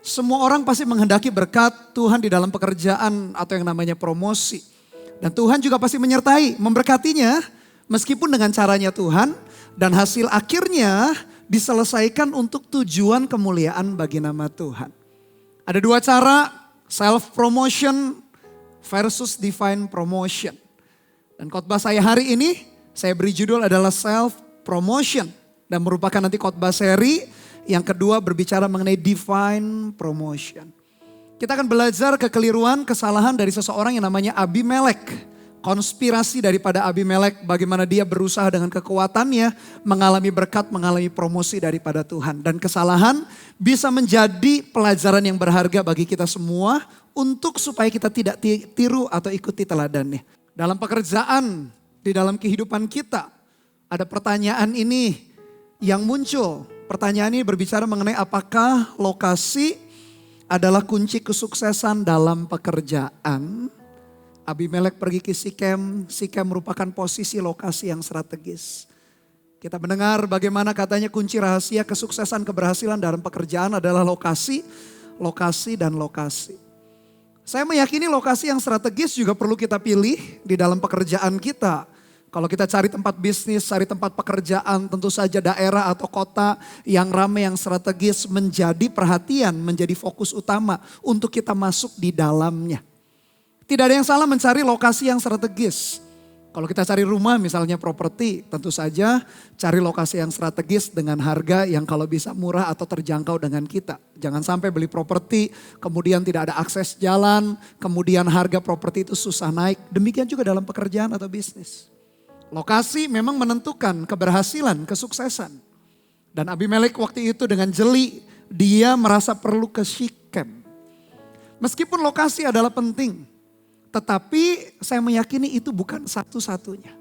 Semua orang pasti menghendaki berkat Tuhan di dalam pekerjaan atau yang namanya promosi. Dan Tuhan juga pasti menyertai, memberkatinya meskipun dengan caranya Tuhan. Dan hasil akhirnya diselesaikan untuk tujuan kemuliaan bagi nama Tuhan. Ada dua cara, self promotion versus divine promotion. Dan khotbah saya hari ini saya beri judul adalah self promotion. Dan merupakan nanti khotbah seri yang kedua berbicara mengenai divine promotion. Kita akan belajar kekeliruan, kesalahan dari seseorang yang namanya Abimelek. Konspirasi daripada Abimelek, bagaimana dia berusaha dengan kekuatannya mengalami berkat, mengalami promosi daripada Tuhan. Dan kesalahan bisa menjadi pelajaran yang berharga bagi kita semua untuk supaya kita tidak tiru atau ikuti teladannya. Dalam pekerjaan, di dalam kehidupan kita, ada pertanyaan ini yang muncul. Pertanyaan ini berbicara mengenai apakah lokasi adalah kunci kesuksesan dalam pekerjaan. Abimelek pergi ke Sikem, Sikem merupakan posisi lokasi yang strategis. Kita mendengar bagaimana katanya kunci rahasia kesuksesan keberhasilan dalam pekerjaan adalah lokasi, lokasi dan lokasi. Saya meyakini lokasi yang strategis juga perlu kita pilih di dalam pekerjaan kita. Kalau kita cari tempat bisnis, cari tempat pekerjaan, tentu saja daerah atau kota yang ramai, yang strategis menjadi perhatian, menjadi fokus utama untuk kita masuk di dalamnya. Tidak ada yang salah mencari lokasi yang strategis. Kalau kita cari rumah misalnya properti, tentu saja cari lokasi yang strategis dengan harga yang kalau bisa murah atau terjangkau dengan kita. Jangan sampai beli properti, kemudian tidak ada akses jalan, kemudian harga properti itu susah naik. Demikian juga dalam pekerjaan atau bisnis. Lokasi memang menentukan keberhasilan, kesuksesan. Dan Abimelek waktu itu dengan jeli, dia merasa perlu ke Sikem. Meskipun lokasi adalah penting, tetapi saya meyakini itu bukan satu-satunya.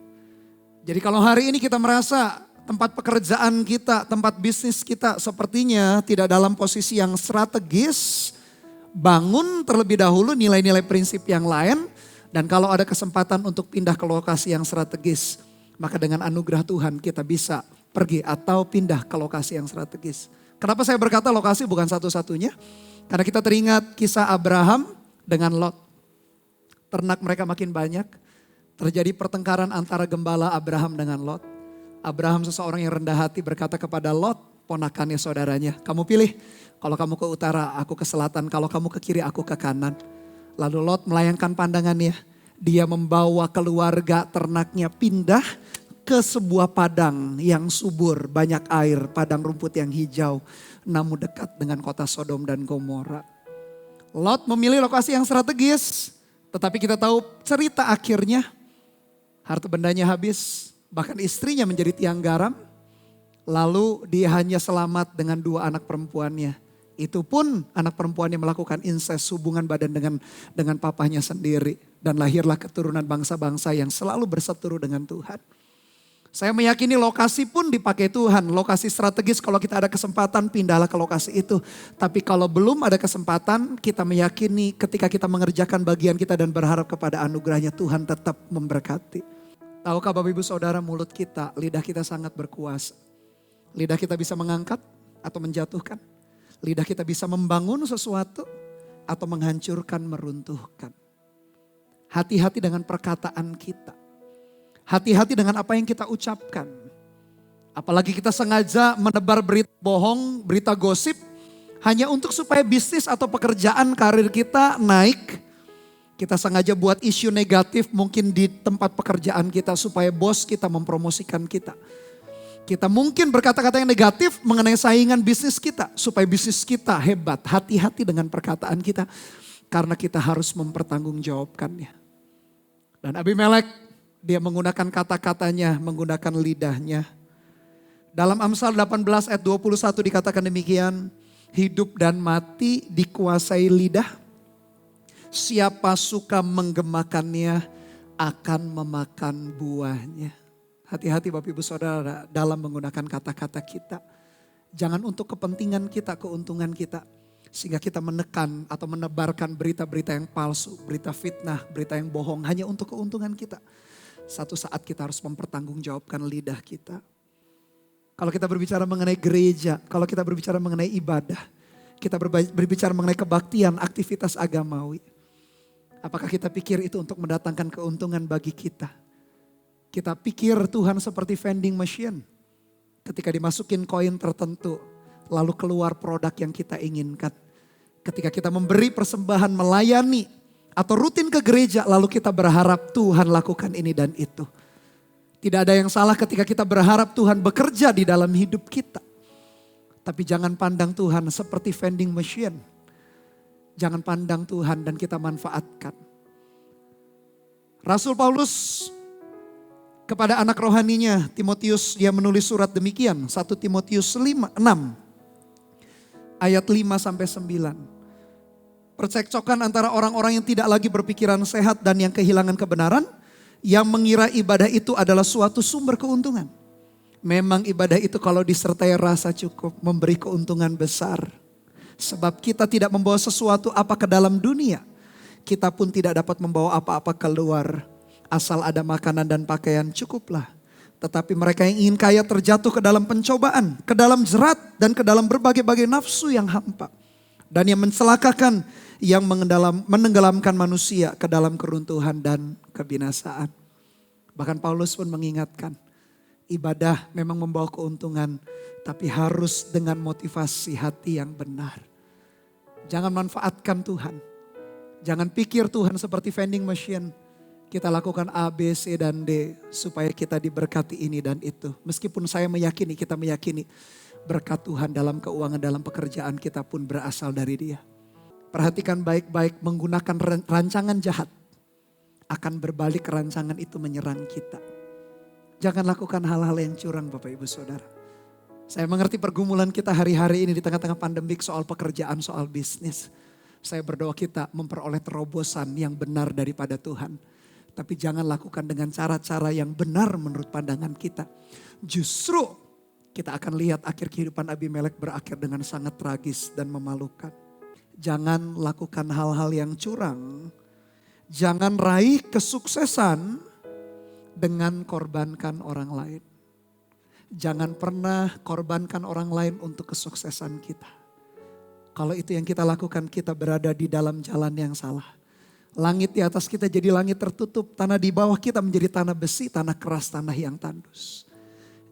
Jadi kalau hari ini kita merasa tempat pekerjaan kita, tempat bisnis kita sepertinya tidak dalam posisi yang strategis, bangun terlebih dahulu nilai-nilai prinsip yang lain. Dan kalau ada kesempatan untuk pindah ke lokasi yang strategis, maka dengan anugerah Tuhan kita bisa pergi atau pindah ke lokasi yang strategis. Kenapa saya berkata lokasi bukan satu-satunya? Karena kita teringat kisah Abraham dengan Lot. Ternak mereka makin banyak, terjadi pertengkaran antara gembala Abraham dengan Lot. Abraham seseorang yang rendah hati berkata kepada Lot, ponakannya saudaranya, kamu pilih, kalau kamu ke utara aku ke selatan, kalau kamu ke kiri aku ke kanan. Lalu Lot melayangkan pandangannya, dia membawa keluarga ternaknya pindah ke sebuah padang yang subur, banyak air, padang rumput yang hijau, namun dekat dengan kota Sodom dan Gomora. Lot memilih lokasi yang strategis, tetapi kita tahu cerita akhirnya, harta bendanya habis, bahkan istrinya menjadi tiang garam, lalu dia hanya selamat dengan 2 anak perempuannya. Itu pun anak perempuannya melakukan incest, hubungan badan dengan papahnya sendiri. Dan lahirlah keturunan bangsa-bangsa yang selalu berseteru dengan Tuhan. Saya meyakini lokasi pun dipakai Tuhan. Lokasi strategis kalau kita ada kesempatan pindahlah ke lokasi itu. Tapi kalau belum ada kesempatan kita meyakini ketika kita mengerjakan bagian kita dan berharap kepada anugerahnya Tuhan tetap memberkati. Tahukah Bapak Ibu Saudara mulut kita, lidah kita sangat berkuasa. Lidah kita bisa mengangkat atau menjatuhkan. Lidah kita bisa membangun sesuatu atau menghancurkan, meruntuhkan. Hati-hati dengan perkataan kita. Hati-hati dengan apa yang kita ucapkan. Apalagi kita sengaja menebar berita bohong, berita gosip. Hanya untuk supaya bisnis atau pekerjaan karir kita naik. Kita sengaja buat isu negatif mungkin di tempat pekerjaan kita supaya bos kita mempromosikan kita. Kita mungkin berkata-kata yang negatif mengenai saingan bisnis kita. Supaya bisnis kita hebat. Hati-hati dengan perkataan kita. Karena kita harus mempertanggungjawabkannya. Dan Abimelek dia menggunakan kata-katanya, menggunakan lidahnya. Dalam Amsal 18 ayat 21 dikatakan demikian. Hidup dan mati dikuasai lidah. Siapa suka menggemakannya akan memakan buahnya. Hati-hati Bapak Ibu Saudara dalam menggunakan kata-kata kita. Jangan untuk kepentingan kita, keuntungan kita. Sehingga kita menekan atau menebarkan berita-berita yang palsu, berita fitnah, berita yang bohong hanya untuk keuntungan kita. Satu saat kita harus mempertanggungjawabkan lidah kita. Kalau kita berbicara mengenai gereja, kalau kita berbicara mengenai ibadah, kita berbicara mengenai kebaktian, aktivitas agamawi. Apakah kita pikir itu untuk mendatangkan keuntungan bagi kita? Kita pikir Tuhan seperti vending machine. Ketika dimasukin koin tertentu, lalu keluar produk yang kita inginkan. Ketika kita memberi persembahan, melayani, atau rutin ke gereja, lalu kita berharap Tuhan lakukan ini dan itu. Tidak ada yang salah ketika kita berharap Tuhan bekerja di dalam hidup kita. Tapi jangan pandang Tuhan seperti vending machine. Jangan pandang Tuhan dan kita manfaatkan. Rasul Paulus kepada anak rohaninya Timotius, dia menulis surat demikian. 1 Timotius 6 ayat 5-9. Percekcokan antara orang-orang yang tidak lagi berpikiran sehat dan yang kehilangan kebenaran, yang mengira ibadah itu adalah suatu sumber keuntungan. Memang ibadah itu kalau disertai rasa cukup memberi keuntungan besar. Sebab kita tidak membawa sesuatu apa ke dalam dunia. Kita pun tidak dapat membawa apa-apa keluar. Asal ada makanan dan pakaian cukuplah. Tetapi mereka yang ingin kaya terjatuh ke dalam pencobaan, ke dalam jerat dan ke dalam berbagai-bagai nafsu yang hampa. Dan yang mencelakakan, yang menenggelamkan manusia ke dalam keruntuhan dan kebinasaan. Bahkan Paulus pun mengingatkan, ibadah memang membawa keuntungan, tapi harus dengan motivasi hati yang benar. Jangan manfaatkan Tuhan. Jangan pikir Tuhan seperti vending machine. Kita lakukan A, B, C, dan D supaya kita diberkati ini dan itu. Meskipun saya meyakini, kita meyakini berkat Tuhan dalam keuangan, dalam pekerjaan kita pun berasal dari Dia. Perhatikan baik-baik, menggunakan rancangan jahat akan berbalik rancangan itu menyerang kita. Jangan lakukan hal-hal yang curang Bapak Ibu Saudara. Saya mengerti pergumulan kita hari-hari ini di tengah-tengah pandemik soal pekerjaan, soal bisnis. Saya berdoa kita memperoleh terobosan yang benar daripada Tuhan. Tapi jangan lakukan dengan cara-cara yang benar menurut pandangan kita. Justru kita akan lihat akhir kehidupan Abimelek berakhir dengan sangat tragis dan memalukan. Jangan lakukan hal-hal yang curang. Jangan raih kesuksesan dengan korbankan orang lain. Jangan pernah korbankan orang lain untuk kesuksesan kita. Kalau itu yang kita lakukan, kita berada di dalam jalan yang salah. Langit di atas kita jadi langit tertutup, tanah di bawah kita menjadi tanah besi, tanah keras, tanah yang tandus.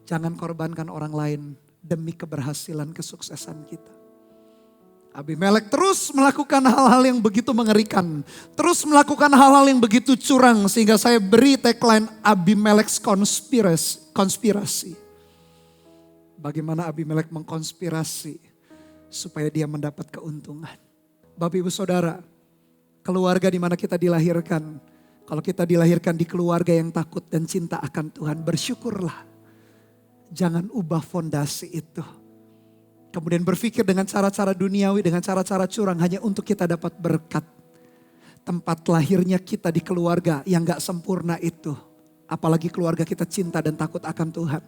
Jangan korbankan orang lain demi keberhasilan kesuksesan kita. Abimelek terus melakukan hal-hal yang begitu mengerikan. Terus melakukan hal-hal yang begitu curang. Sehingga saya beri tagline Abimelek's konspirasi. Bagaimana Abimelek mengkonspirasi supaya dia mendapat keuntungan. Bapak Ibu Saudara, keluarga di mana kita dilahirkan. Kalau kita dilahirkan di keluarga yang takut dan cinta akan Tuhan, bersyukurlah. Jangan ubah fondasi itu. Kemudian berpikir dengan cara-cara duniawi, dengan cara-cara curang hanya untuk kita dapat berkat. Tempat lahirnya kita di keluarga yang gak sempurna itu. Apalagi keluarga kita cinta dan takut akan Tuhan.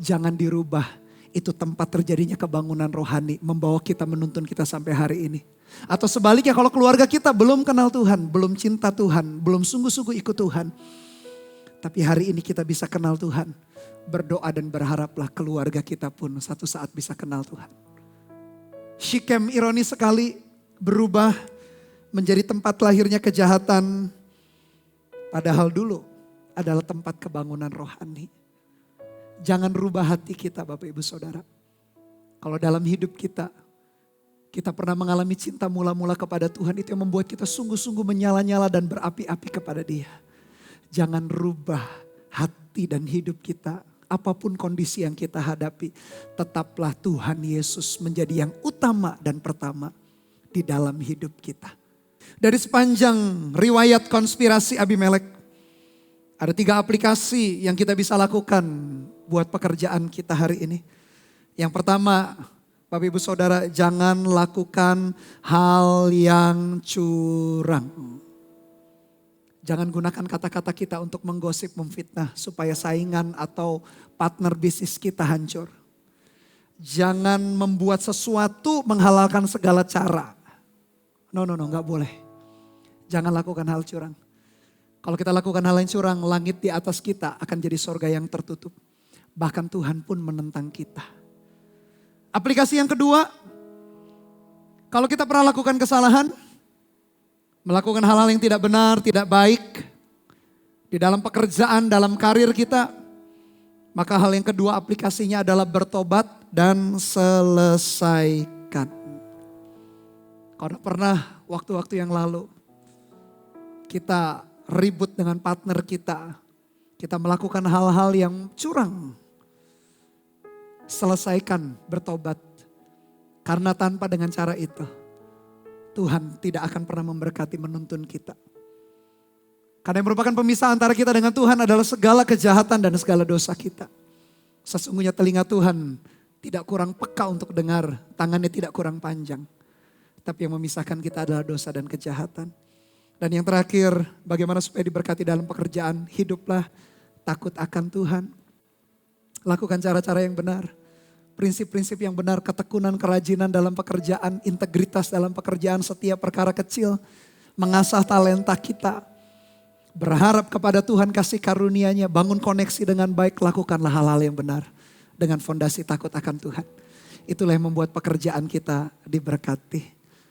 Jangan dirubah. Itu tempat terjadinya kebangunan rohani. Membawa kita, menuntun kita sampai hari ini. Atau sebaliknya kalau keluarga kita belum kenal Tuhan. Belum cinta Tuhan. Belum sungguh-sungguh ikut Tuhan. Tapi hari ini kita bisa kenal Tuhan. Berdoa dan berharaplah keluarga kita pun satu saat bisa kenal Tuhan. Syichem ironis sekali berubah menjadi tempat lahirnya kejahatan. Padahal dulu adalah tempat kebangunan rohani. Jangan rubah hati kita Bapak Ibu Saudara. Kalau dalam hidup kita pernah mengalami cinta mula-mula kepada Tuhan, itu yang membuat kita sungguh-sungguh menyala-nyala dan berapi-api kepada Dia. Jangan rubah hati dan hidup kita. Apapun kondisi yang kita hadapi, tetaplah Tuhan Yesus menjadi yang utama dan pertama di dalam hidup kita. Dari sepanjang riwayat konspirasi Abimelek, ada 3 aplikasi yang kita bisa lakukan buat pekerjaan kita hari ini. Yang pertama, Bapak Ibu Saudara, jangan lakukan hal yang curang. Jangan gunakan kata-kata kita untuk menggosip, memfitnah supaya saingan atau partner bisnis kita hancur. Jangan membuat sesuatu menghalalkan segala cara. No, gak boleh. Jangan lakukan hal curang. Kalau kita lakukan hal yang curang, langit di atas kita akan jadi sorga yang tertutup. Bahkan Tuhan pun menentang kita. Aplikasi yang kedua, Kalau kita pernah lakukan kesalahan, melakukan hal-hal yang tidak benar, tidak baik, di dalam pekerjaan, dalam karir kita, maka hal yang kedua aplikasinya adalah bertobat dan selesaikan. Kalau pernah waktu-waktu yang lalu kita ribut dengan partner kita melakukan hal-hal yang curang, selesaikan, bertobat. Karena tanpa dengan cara itu, Tuhan tidak akan pernah memberkati, menuntun kita. Karena yang merupakan pemisah antara kita dengan Tuhan adalah segala kejahatan dan segala dosa kita. Sesungguhnya telinga Tuhan tidak kurang peka untuk dengar, tangannya tidak kurang panjang. Tapi yang memisahkan kita adalah dosa dan kejahatan. Dan yang terakhir, bagaimana supaya diberkati dalam pekerjaan, hiduplah takut akan Tuhan. Lakukan cara-cara yang benar, prinsip-prinsip yang benar, ketekunan, kerajinan dalam pekerjaan, integritas dalam pekerjaan, setiap perkara kecil, mengasah talenta kita. Berharap kepada Tuhan kasih karunia-Nya, bangun koneksi dengan baik, lakukanlah hal-hal yang benar dengan fondasi takut akan Tuhan. Itulah yang membuat pekerjaan kita diberkati.